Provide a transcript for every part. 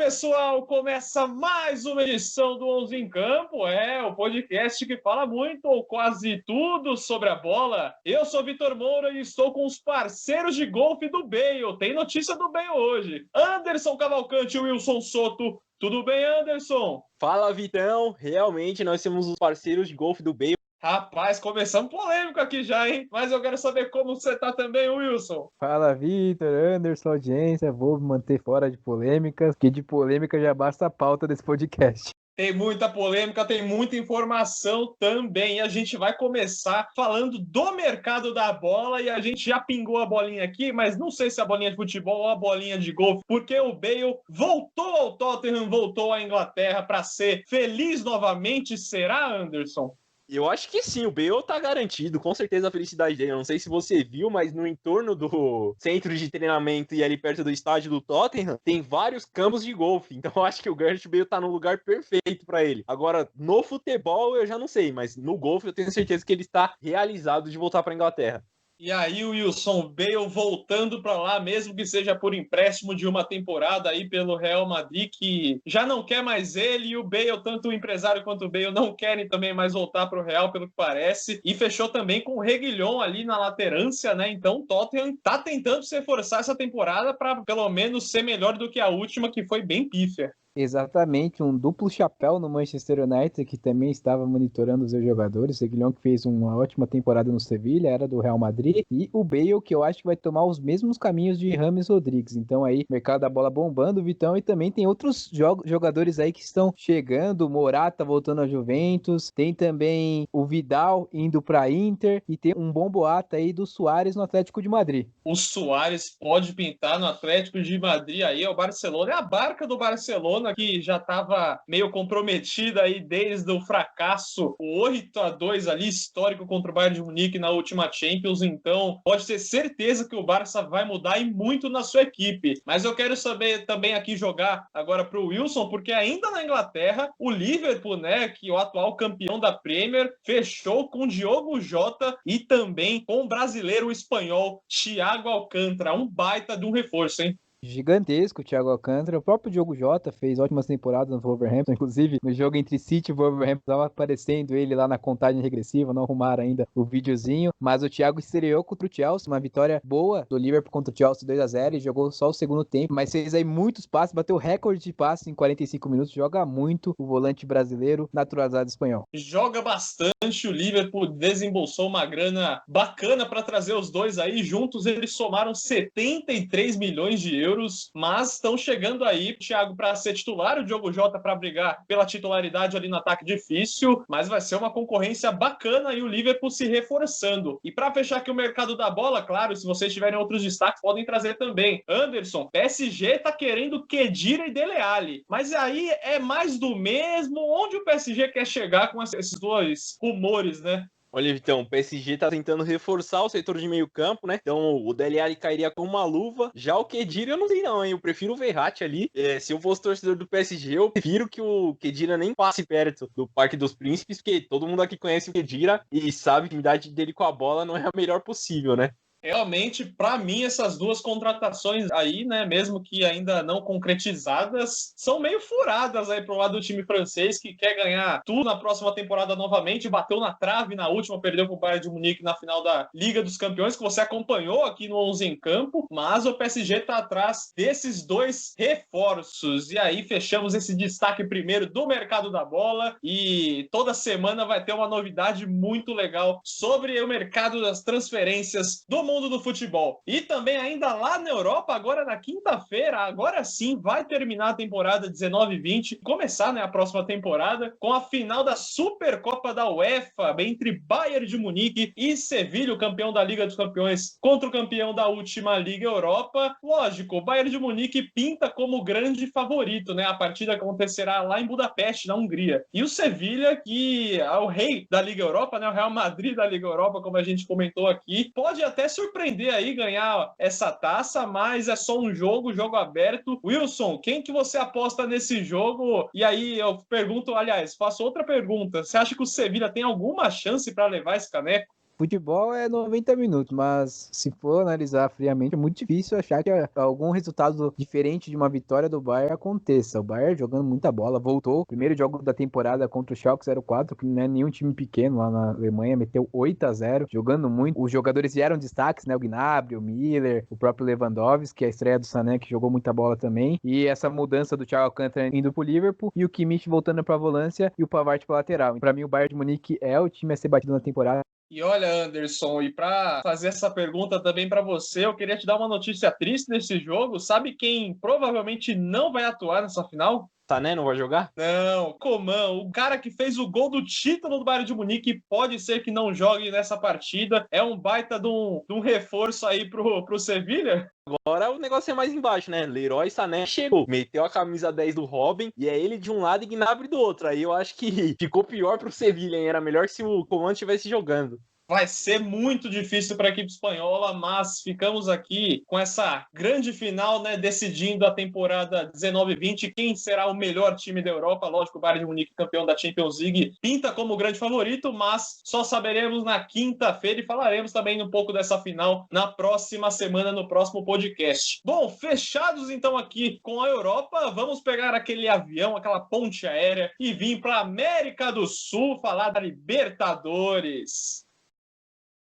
pessoal, começa mais uma edição do 11 em Campo, o podcast que fala muito ou quase tudo sobre a bola. Eu sou Vitor Moura e estou com os parceiros de golfe do Bale. Tem notícia do Bale hoje. Anderson Cavalcante e Wilson Soto. Tudo bem, Anderson? Fala, Vitão. Realmente nós temos os parceiros de golfe do Bale. Rapaz, começamos polêmico aqui já, hein? Mas eu quero saber como você tá também, Wilson. Fala, Vitor, Anderson, audiência. Vou me manter fora de polêmicas, porque de polêmica já basta a pauta desse podcast. Tem muita polêmica, tem muita informação também. E a gente vai começar falando do mercado da bola. E a gente já pingou a bolinha aqui, mas não sei se é a bolinha de futebol ou a bolinha de golfe, porque o Bale voltou ao Tottenham, voltou à Inglaterra para ser feliz novamente. Será, Anderson? Eu acho que sim, o Bale tá garantido, com certeza a felicidade dele. Eu não sei se você viu, mas no entorno do centro de treinamento e ali perto do estádio do Tottenham, tem vários campos de golfe. Então eu acho que o Gareth Bale tá no lugar perfeito para ele. Agora, no futebol eu já não sei, mas no golfe eu tenho certeza que ele está realizado de voltar para Inglaterra. E aí o Wilson Bale voltando para lá, mesmo que seja por empréstimo de uma temporada aí pelo Real Madrid, que já não quer mais ele, e o Bale, tanto o empresário quanto o Bale, não querem também mais voltar para o Real, pelo que parece, e fechou também com o Reguilhon ali na laterância, né? Então o Tottenham tá tentando se reforçar essa temporada para pelo menos ser melhor do que a última, que foi bem pífia. Exatamente, um duplo chapéu no Manchester United, que também estava monitorando os seus jogadores. O Reguilhão, que fez uma ótima temporada no Sevilla, era do Real Madrid. E o Bale, que eu acho que vai tomar os mesmos caminhos de James Rodrigues. Então aí, mercado da bola bombando, Vitão. E também tem outros jogadores aí que estão chegando. O Morata voltando à Juventus. Tem também o Vidal indo para Inter. E tem um bom boato aí do Suárez no Atlético de Madrid. O Suárez pode pintar no Atlético de Madrid aí, é o Barcelona. É a barca do Barcelona, que já estava meio comprometida aí desde o fracasso, o 8-2 ali, histórico contra o Bayern de Munique na última Champions. Então, pode ter certeza que o Barça vai mudar e muito na sua equipe. Mas eu quero saber também aqui jogar agora para o Wilson, porque ainda na Inglaterra, o Liverpool, né, que é o atual campeão da Premier, fechou com Diogo Jota e também com o brasileiro espanhol Thiago Alcântara. Um baita de um reforço, hein? Gigantesco, o Thiago Alcântara. O próprio Diogo Jota fez ótimas temporadas no Wolverhampton. Inclusive, no jogo entre City e Wolverhampton, estava aparecendo ele lá na contagem regressiva. Não arrumaram ainda o videozinho. Mas o Thiago estreou contra o Chelsea. Uma vitória boa do Liverpool contra o Chelsea 2-0. E jogou só o segundo tempo. Mas fez aí muitos passes. Bateu recorde de passes em 45 minutos. Joga muito o volante brasileiro naturalizado espanhol. Joga bastante. O Liverpool desembolsou uma grana bacana para trazer os dois aí. Juntos eles somaram 73 milhões de euros, mas estão chegando aí, Thiago, para ser titular, o Diogo Jota para brigar pela titularidade ali no ataque difícil, mas vai ser uma concorrência bacana e o Liverpool se reforçando. E para fechar aqui o mercado da bola, claro, se vocês tiverem outros destaques, podem trazer também. Anderson, PSG tá querendo Khedira e Dele Alli, mas aí é mais do mesmo. Onde o PSG quer chegar com esses dois rumores, né? Olha, Vitão, o PSG tá tentando reforçar o setor de meio campo, né? Então o Dele Alli cairia com uma luva. Já o Khedira eu não sei não, hein? Eu prefiro o Verratti ali. Se eu fosse torcedor do PSG, eu prefiro que o Khedira nem passe perto do Parque dos Príncipes, porque todo mundo aqui conhece o Khedira e sabe que a intimidade dele com a bola não é a melhor possível, né? Realmente, para mim, essas duas contratações aí, né, mesmo que ainda não concretizadas, são meio furadas aí pro lado do time francês, que quer ganhar tudo na próxima temporada novamente. Bateu na trave na última, perdeu pro Bayern de Munique na final da Liga dos Campeões, que você acompanhou aqui no 11 em Campo, mas o PSG tá atrás desses dois reforços. E aí fechamos esse destaque primeiro do mercado da bola, e toda semana vai ter uma novidade muito legal sobre o mercado das transferências do mundo do futebol. E também ainda lá na Europa, agora na quinta-feira, agora sim vai terminar a temporada 19-20, começar, né, a próxima temporada com a final da Supercopa da UEFA entre Bayern de Munique e Sevilha, o campeão da Liga dos Campeões contra o campeão da última Liga Europa. Lógico, o Bayern de Munique pinta como grande favorito, né? A partida acontecerá lá em Budapeste, na Hungria. E o Sevilha, que é o rei da Liga Europa, né? O Real Madrid da Liga Europa, como a gente comentou aqui, pode até surpreender aí, ganhar essa taça, mas é só um jogo aberto. Wilson, quem que você aposta nesse jogo? E aí eu pergunto, aliás, faço outra pergunta. Você acha que o Sevilha tem alguma chance para levar esse caneco? Futebol é 90 minutos, mas se for analisar friamente, é muito difícil achar que algum resultado diferente de uma vitória do Bayern aconteça. O Bayern jogando muita bola, voltou. Primeiro jogo da temporada contra o Schalke 04, que não é nenhum time pequeno lá na Alemanha, meteu 8-0, jogando muito. Os jogadores vieram destaques, né? O Gnabry, o Miller, o próprio Lewandowski, a estreia do Sané, que jogou muita bola também. E essa mudança do Thiago Alcântara indo pro Liverpool e o Kimmich voltando pra volância e o Pavard pra lateral. Pra mim, o Bayern de Munique é o time a ser batido na temporada. E olha, Anderson, e para fazer essa pergunta também para você, eu queria te dar uma notícia triste nesse jogo. Sabe quem provavelmente não vai atuar nessa final? Sané não vai jogar? Não, Coman, o cara que fez o gol do título do Bayern de Munique, pode ser que não jogue nessa partida. É um baita de um reforço aí pro Sevilha. Agora o negócio é mais embaixo, né? Leroy Sané chegou, meteu a camisa 10 do Robin e é ele de um lado e Gnabry do outro. Aí eu acho que ficou pior pro Sevilha, hein? Era melhor se o Coman estivesse jogando. Vai ser muito difícil para a equipe espanhola, mas ficamos aqui com essa grande final, né, decidindo a temporada 19-20, quem será o melhor time da Europa. Lógico, o Bayern de Munique, campeão da Champions League, pinta como grande favorito, mas só saberemos na quinta-feira e falaremos também um pouco dessa final na próxima semana, no próximo podcast. Bom, fechados então aqui com a Europa, vamos pegar aquele avião, aquela ponte aérea e vir para a América do Sul falar da Libertadores.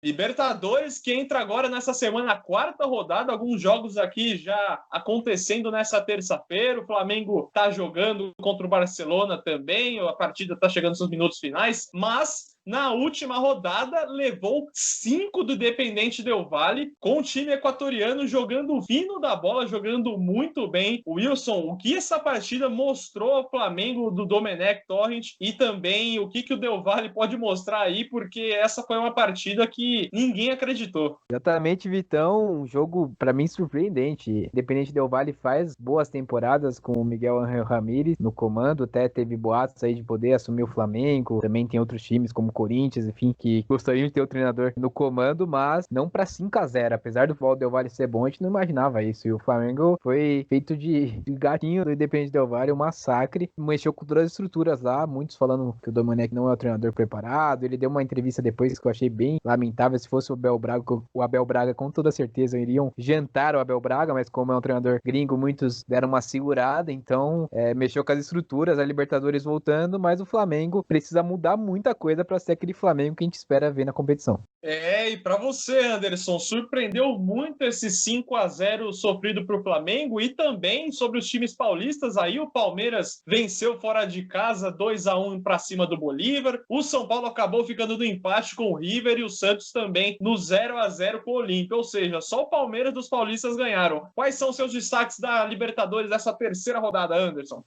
Libertadores que entra agora nessa semana, a quarta rodada, alguns jogos aqui já acontecendo nessa terça-feira. O Flamengo tá jogando contra o Barcelona também, a partida tá chegando nos seus minutos finais, mas na última rodada levou 5 do Independiente Del Valle, com o time equatoriano jogando fino da bola, jogando muito bem. Wilson, o que essa partida mostrou ao Flamengo do Domenech Torrent e também o que o Del Valle pode mostrar aí, porque essa foi uma partida que ninguém acreditou. Exatamente, Vitão, um jogo para mim surpreendente. Independente Del Valle faz boas temporadas com o Miguel Ángel Ramírez no comando, até teve boatos aí de poder assumir o Flamengo, também tem outros times como Corinthians, enfim, que gostariam de ter o treinador no comando, mas não para 5-0, apesar do futebol Del Valle ser bom, a gente não imaginava isso, e o Flamengo foi feito de gatinho do Independente Del Valle, um massacre, mexeu com todas as estruturas lá, muitos falando que o Domenech não é o treinador preparado. Ele deu uma entrevista depois que eu achei bem lamentável. Se fosse o Abel Braga, com toda certeza iriam jantar o Abel Braga, mas como é um treinador gringo, muitos deram uma segurada, então mexeu com as estruturas, a Libertadores voltando, mas o Flamengo precisa mudar muita coisa para ser aquele Flamengo que a gente espera ver na competição. E para você, Anderson, surpreendeu muito esse 5-0 sofrido para o Flamengo e também sobre os times paulistas. Aí o Palmeiras venceu fora de casa 2-1 para cima do Bolívar. O São Paulo acabou ficando no empate com o River e o Santos também no 0-0 com o Olímpia. Ou seja, só o Palmeiras dos paulistas ganharam. Quais são seus destaques da Libertadores dessa terceira rodada, Anderson?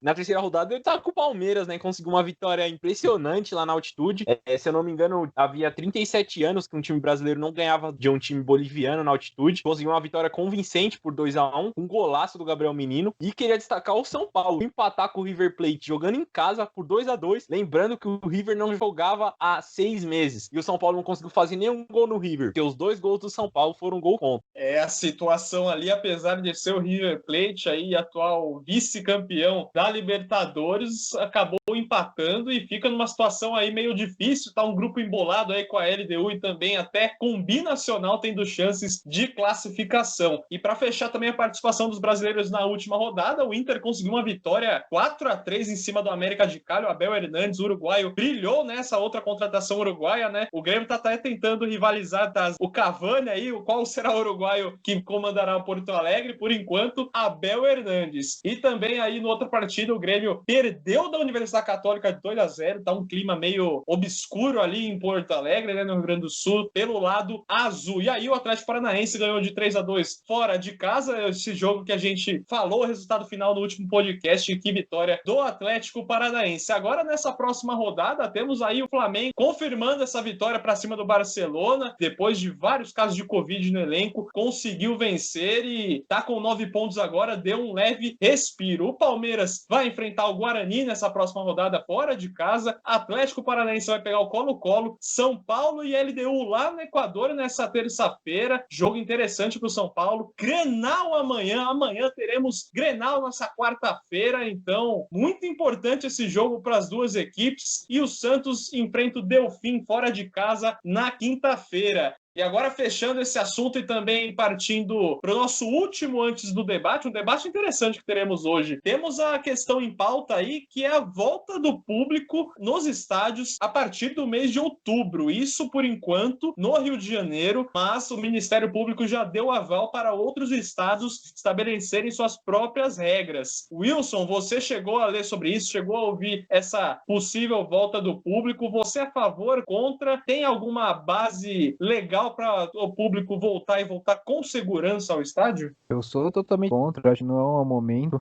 Na terceira rodada ele tá com o Palmeiras, né? Conseguiu uma vitória impressionante lá na altitude. Se eu não me engano, havia 37 anos que um time brasileiro não ganhava de um time boliviano na altitude. Conseguiu uma vitória convincente por 2-1, um golaço do Gabriel Menino. E queria destacar o São Paulo, empatar com o River Plate, jogando em casa por 2-2. Lembrando que o River não jogava há 6 meses. E o São Paulo não conseguiu fazer nenhum gol no River, porque os 2 gols do São Paulo foram gol contra. A situação ali, apesar de ser o River Plate, aí, atual vice-campeão da Libertadores, acabou empatando e fica numa situação aí meio difícil. Tá um grupo embolado aí com a LDU e também até com o Binacional tendo chances de classificação. E para fechar também a participação dos brasileiros na última rodada, o Inter conseguiu uma vitória 4-3 em cima do América de Cali. O Abel Hernandes, uruguaio, brilhou nessa outra contratação uruguaia, né? O Grêmio tá até tentando rivalizar, o Cavani aí, qual será o uruguaio que comandará o Porto Alegre? Por enquanto, Abel Hernandes. E também aí, no outra partida, o Grêmio perdeu da Universidade Católica de 2-0, tá um clima meio obscuro ali em Porto Alegre, né, no Rio Grande do Sul, pelo lado azul. E aí o Atlético Paranaense ganhou de 3-2 fora de casa, esse jogo que a gente falou, o resultado final no último podcast, que vitória do Atlético Paranaense. Agora, nessa próxima rodada, temos aí o Flamengo confirmando essa vitória para cima do Barcelona, depois de vários casos de Covid no elenco, conseguiu vencer e tá com 9 pontos agora, deu um leve respiro. O Palmeiras vai enfrentar o Guarani nessa próxima rodada fora de casa, Atlético Paranaense vai pegar o Colo-Colo, São Paulo e LDU lá no Equador nessa terça-feira, jogo interessante para o São Paulo, Grenal amanhã teremos Grenal nessa quarta-feira, então muito importante esse jogo para as duas equipes, e o Santos enfrenta o Delfim fora de casa na quinta-feira. E agora, fechando esse assunto e também partindo para o nosso último antes do debate, um debate interessante que teremos hoje. Temos a questão em pauta aí, que é a volta do público nos estádios a partir do mês de outubro. Isso, por enquanto, no Rio de Janeiro, mas o Ministério Público já deu aval para outros estados estabelecerem suas próprias regras. Wilson, você chegou a ler sobre isso, chegou a ouvir essa possível volta do público. Você é a favor, contra? Tem alguma base legal para o público voltar e voltar com segurança ao estádio? Eu sou totalmente contra, acho que não é um momento.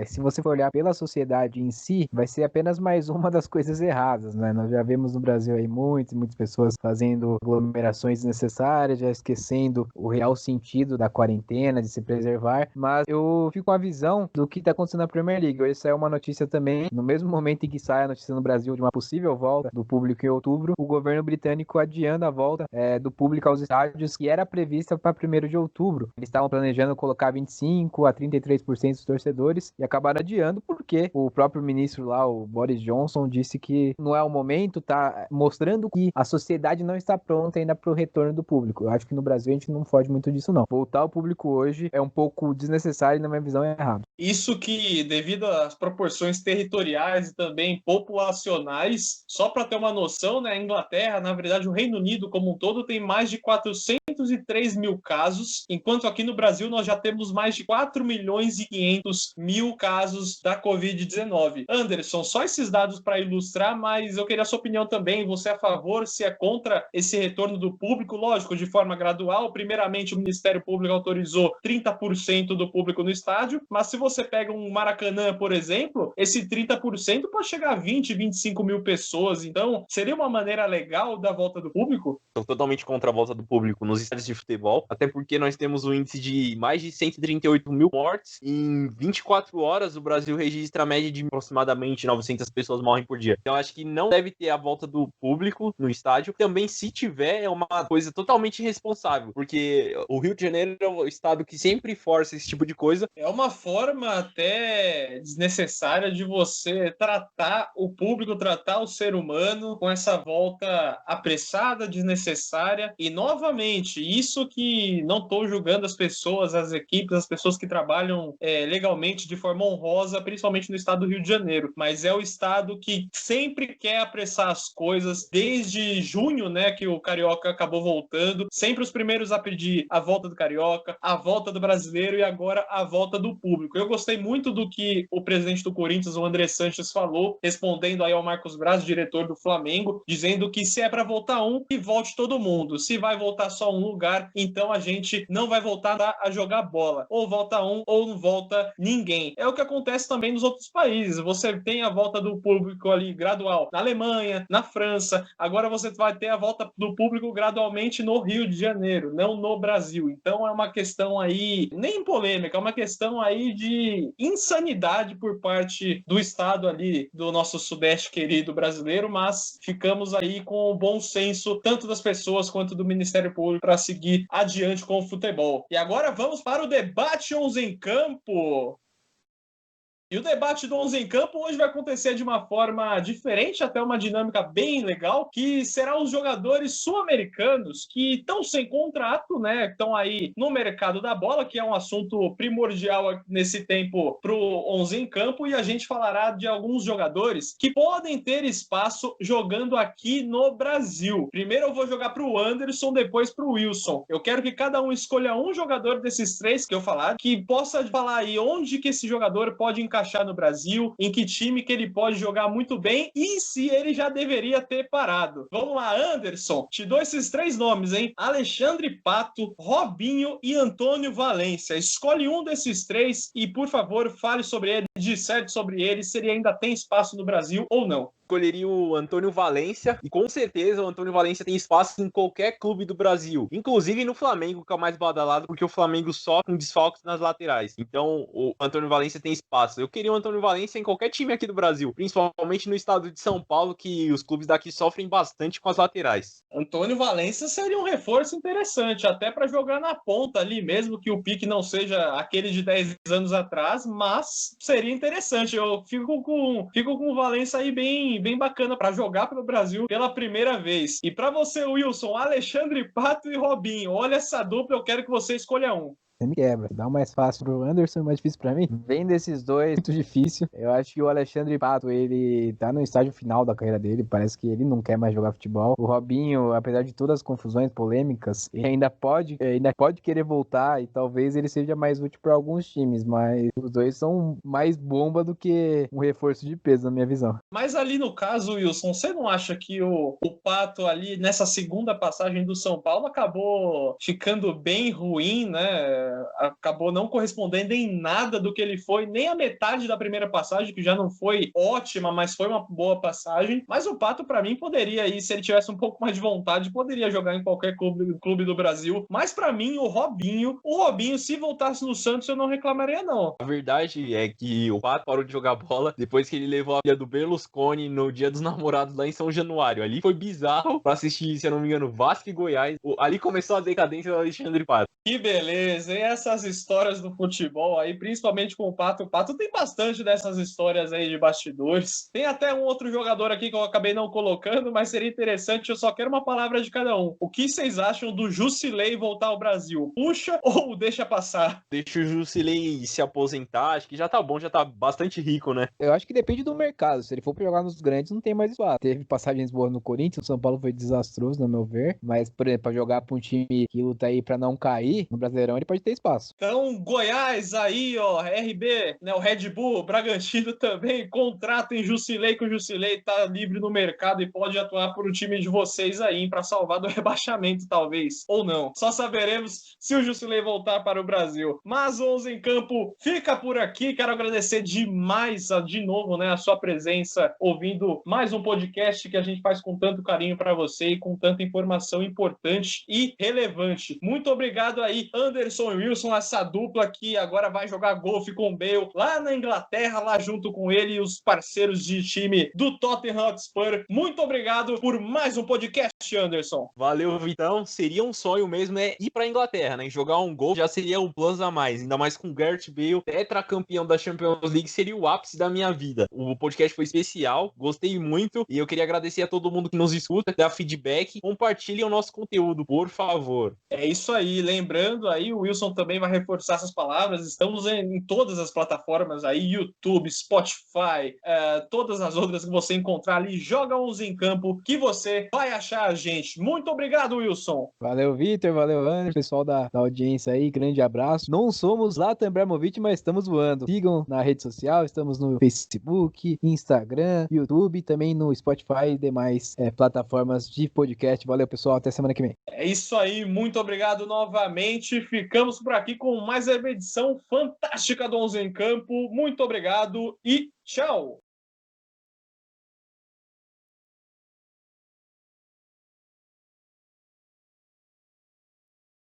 Se você for olhar pela sociedade em si, vai ser apenas mais uma das coisas erradas, né? Nós já vemos no Brasil aí muitas pessoas fazendo aglomerações desnecessárias, já esquecendo o real sentido da quarentena, de se preservar, mas eu fico com a visão do que está acontecendo na Premier League. Hoje saiu uma notícia também, no mesmo momento em que sai a notícia no Brasil de uma possível volta do público em outubro, o governo britânico adiando a volta do público aos estádios, que era prevista para 1º de outubro. Eles estavam planejando colocar 25% a 33% dos torcedores e acabaram adiando porque o próprio ministro lá, o Boris Johnson, disse que não é o momento, tá mostrando que a sociedade não está pronta ainda para o retorno do público. Eu acho que no Brasil a gente não foge muito disso, não. Voltar ao público hoje é um pouco desnecessário e, na minha visão, é errado. Isso que, devido às proporções territoriais e também populacionais, só para ter uma noção, né, a Inglaterra, na verdade, o Reino Unido como um todo, tem mais de 403 mil casos, enquanto aqui no Brasil nós já temos mais de 4 milhões e 500 mil casos da Covid-19. Anderson, só esses dados para ilustrar, mas eu queria a sua opinião também. Você é a favor, se é contra esse retorno do público? Lógico, de forma gradual. Primeiramente, o Ministério Público autorizou 30% do público no estádio, mas se você pega um Maracanã, por exemplo, esse 30% pode chegar a 20, 25 mil pessoas. Então, seria uma maneira legal da volta do público? Sou totalmente contra a volta do público nos estádios de futebol, até porque nós temos um índice de mais de 138 mil mortes. Em 24 horas, o Brasil registra a média de aproximadamente 900 pessoas morrem por dia. Então, acho que não deve ter a volta do público no estádio. Também, se tiver, é uma coisa totalmente irresponsável, porque o Rio de Janeiro é o estado que sempre força esse tipo de coisa. É uma forma até desnecessária de você tratar o público, tratar o ser humano com essa volta apressada, desnecessária. E, novamente, isso que não estou julgando as pessoas, as equipes, as pessoas que trabalham legalmente, de forma honrosa, principalmente no estado do Rio de Janeiro, mas é o estado que sempre quer apressar as coisas. Desde junho, né, que o Carioca acabou voltando, sempre os primeiros a pedir a volta do Carioca, a volta do Brasileiro e agora a volta do público. Eu gostei muito do que o presidente do Corinthians, o André Sanches, falou, respondendo aí ao Marcos Braz, diretor do Flamengo, dizendo que se é para voltar um, que volte todo mundo. Se vai voltar só um lugar, então a gente não vai voltar a jogar bola. Ou volta um, ou não volta ninguém. É o que acontece também nos outros países. Você tem a volta do público ali gradual na Alemanha, na França. Agora você vai ter a volta do público gradualmente no Rio de Janeiro, não no Brasil. Então é uma questão aí, nem polêmica, é uma questão aí de insanidade por parte do estado ali do nosso sudeste querido brasileiro, mas ficamos aí com o bom senso tanto das pessoas quanto do Ministério Público para seguir adiante com o futebol. E agora vamos para o debate 11 em campo. E o debate do 11 em campo hoje vai acontecer de uma forma diferente, até uma dinâmica bem legal, que será os jogadores sul-americanos que estão sem contrato, né? Estão aí no mercado da bola, que é um assunto primordial nesse tempo para o 11 em campo, e a gente falará de alguns jogadores que podem ter espaço jogando aqui no Brasil. Primeiro eu vou jogar para o Anderson, depois para o Wilson. Eu quero que cada um escolha um jogador desses três que eu falar, que possa falar aí onde que esse jogador pode encaixar no Brasil, em que time que ele pode jogar muito bem e se ele já deveria ter parado. Vamos lá, Anderson, te dou esses três nomes, hein? Alexandre Pato, Robinho e Antônio Valência. Escolhe um desses três e, por favor, fale sobre ele disser sobre ele, se ele ainda tem espaço no Brasil ou não. Escolheria o Antônio Valência, e com certeza o Antônio Valência tem espaço em qualquer clube do Brasil, inclusive no Flamengo, que é o mais badalado, porque o Flamengo só com desfalques nas laterais. Então o Antônio Valência tem espaço. Eu queria o Antônio Valência em qualquer time aqui do Brasil, principalmente no estado de São Paulo, que os clubes daqui sofrem bastante com as laterais. Antônio Valência seria um reforço interessante, até para jogar na ponta ali, mesmo que o pique não seja aquele de 10 anos atrás, mas seria interessante. Eu fico com o Valência aí bem bacana para jogar pelo Brasil pela primeira vez. E para você, Wilson, Alexandre Pato e Robinho, olha essa dupla, eu quero que você escolha um. Você me quebra. Dá o mais fácil pro Anderson, mais difícil pra mim. Vem desses dois, muito difícil. Eu acho que o Alexandre Pato, ele tá no estágio final da carreira dele. Parece que ele não quer mais jogar futebol. O Robinho, apesar de todas as confusões polêmicas, ele ainda pode querer voltar e talvez ele seja mais útil para alguns times, mas os dois são mais bomba do que um reforço de peso, na minha visão. Mas ali no caso, Wilson, você não acha que o Pato ali, nessa segunda passagem do São Paulo, acabou ficando bem ruim, né? Acabou não correspondendo em nada do que ele foi, nem a metade da primeira passagem, que já não foi ótima, mas foi uma boa passagem. Mas o Pato, para mim, poderia ir, se ele tivesse um pouco mais de vontade, poderia jogar em qualquer clube do Brasil. Mas para mim, o Robinho, se voltasse no Santos, eu não reclamaria, não. A verdade é que o Pato parou de jogar bola depois que ele levou a filha do Berlusconi no Dia dos Namorados lá em São Januário. Ali foi bizarro pra assistir, se eu não me engano, Vasco e Goiás. Ali começou a decadência do Alexandre Pato. Que beleza, e essas histórias do futebol aí, principalmente com o Pato. O Pato tem bastante dessas histórias aí de bastidores. Tem até um outro jogador aqui que eu acabei não colocando, mas seria interessante, eu só quero uma palavra de cada um. O que vocês acham do Jusilei voltar ao Brasil? Puxa ou deixa passar? Deixa o Jusilei se aposentar, acho que já tá bom, já tá bastante rico, né? Eu acho que depende do mercado. Se ele for pra jogar nos grandes, não tem mais espaço. Teve passagens boas no Corinthians, o São Paulo foi desastroso, no meu ver. Mas, por exemplo, pra jogar pra um time que luta aí pra não cair, no Brasileirão ele pode ter espaço. Então, Goiás aí, ó, RB, né, o Red Bull, Bragantino também, contratem Jusilei, que o Jusilei tá livre no mercado e pode atuar por um time de vocês aí, pra salvar do rebaixamento, talvez, ou não. Só saberemos se o Jusilei voltar para o Brasil. Mas o 11 em Campo fica por aqui. Quero agradecer demais, de novo, né, a sua presença, ouvindo mais um podcast que a gente faz com tanto carinho para você e com tanta informação importante e relevante. Muito obrigado aí, Anderson e Wilson, essa dupla que agora vai jogar golfe com o Bale lá na Inglaterra, lá junto com ele e os parceiros de time do Tottenham Hotspur. Muito obrigado por mais um podcast, Anderson. Valeu, Vitão. Seria um sonho mesmo, ir pra Inglaterra, né? Jogar um gol já seria um plus a mais. Ainda mais com o Gareth Bale, tetracampeão da Champions League, seria o ápice da minha vida. O podcast foi especial, gostei muito e eu queria agradecer a todo mundo que nos escuta, dá feedback, compartilhem o nosso conteúdo, por favor. É isso aí. Lembrando aí, o Wilson também vai reforçar essas palavras. Estamos em todas as plataformas aí, YouTube, Spotify, todas as outras que você encontrar ali. Joga 11 em Campo que você vai achar a gente. Muito obrigado, Wilson. Valeu, Vitor, valeu, Anderson, pessoal da audiência aí, grande abraço. Não somos Zlatan Ibrahimovic, mas estamos voando. Sigam na rede social, estamos no Facebook, Instagram, YouTube, também no Spotify e demais plataformas de podcast. Valeu, pessoal, até semana que vem. É isso aí, muito obrigado novamente. Ficamos por aqui com mais uma edição fantástica do 11 em Campo. Muito obrigado e tchau!